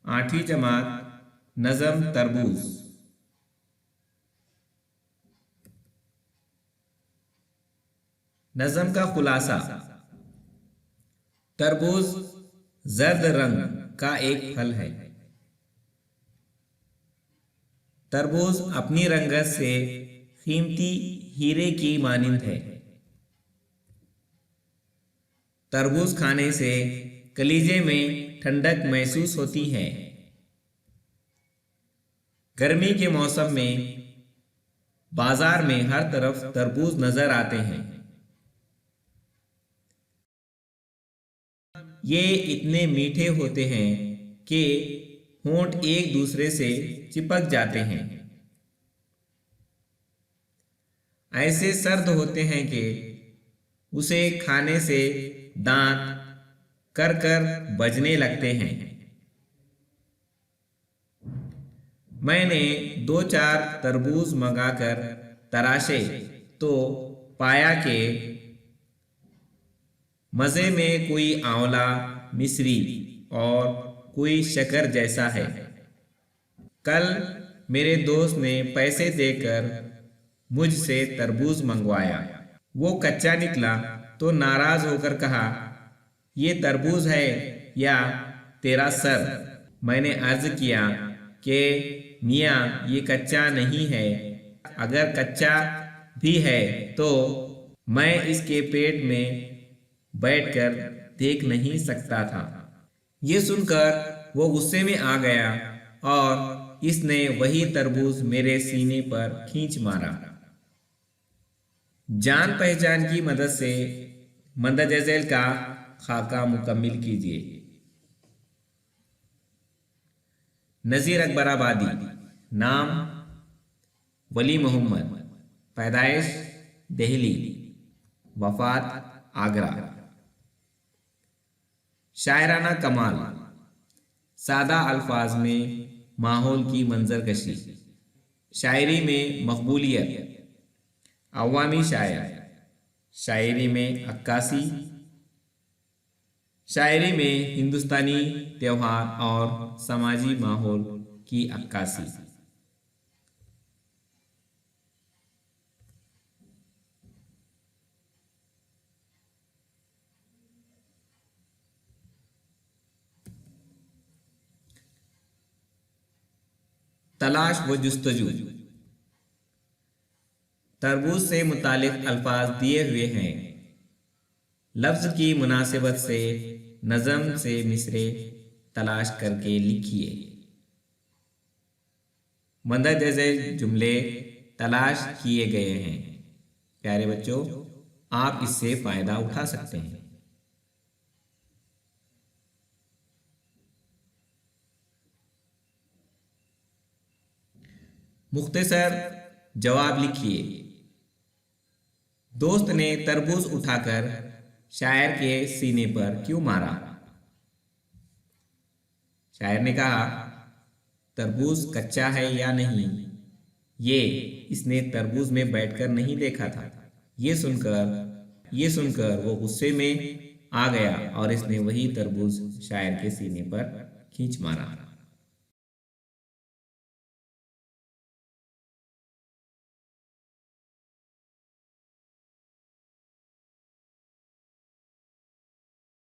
आठवीं जमात नज़म तरबूज। नज़म का खुलासा। तरबूज जर्द रंग का एक फल है। तरबूज अपनी रंगत से कीमती हीरे की मानिंद है। तरबूज खाने से कलीजे में ठंडक महसूस होती है। गर्मी के मौसम में बाजार में हर तरफ तरबूज नजर आते हैं। ये इतने मीठे होते हैं कि होंठ एक दूसरे से चिपक जाते हैं। ऐसे सर्द होते हैं कि उसे खाने से दांत कर कर बजने लगते हैं। मैंने 2-4 तरबूज मंगाकर तराशे तो पाया कि मज़े में कोई आंवला, मिश्री और कोई शक्कर जैसा है। कल मेरे दोस्त ने पैसे देकर मुझसे तरबूज मंगवाया। वो कच्चा निकला तो नाराज होकर कहा, ये तरबूज है या तेरा सर। मैंने अर्ज किया कि मियाँ ये कच्चा नहीं है, अगर कच्चा भी है तो मैं इसके पेट में बैठकर देख नहीं सकता था। ये सुनकर वो गुस्से में आ गया और इसने वही तरबूज मेरे सीने पर खींच मारा। जान पहचान की मदद से मंदरजा झैल का खाका मुकम्मिल कीजिए। नज़ीर अकबर आबादी, नाम वली मोहम्मद, पैदाइश दिल्ली, वफात आगरा। शायराना कमाल, सादा अल्फाज में माहौल की मंजरकशी, शायरी में मकबूलियत, अवामी शायर, शायरी में अक्कासी, शायरी में हिंदुस्तानी त्योहार और समाजी माहौल की अक्कासी। तलाश व जुस्तजू। तरबूज से मुतालिक अल्फाज दिए हुए हैं। लफ्ज़ की मुनासिबत से नज़म से मिसरे तलाश करके लिखिए। मंदरजा झैल जुमले तलाश किए गए हैं। प्यारे बच्चों, आप इससे फ़ायदा उठा सकते हैं। मुख्तसर जवाब लिखिए। दोस्त ने तरबूज उठाकर शायर के सीने पर क्यों मारा? शायर ने कहा, तरबूज कच्चा है या नहीं, ये इसने तरबूज में बैठकर नहीं देखा था। ये सुनकर वो गुस्से में आ गया और इसने वही तरबूज शायर के सीने पर खींच मारा।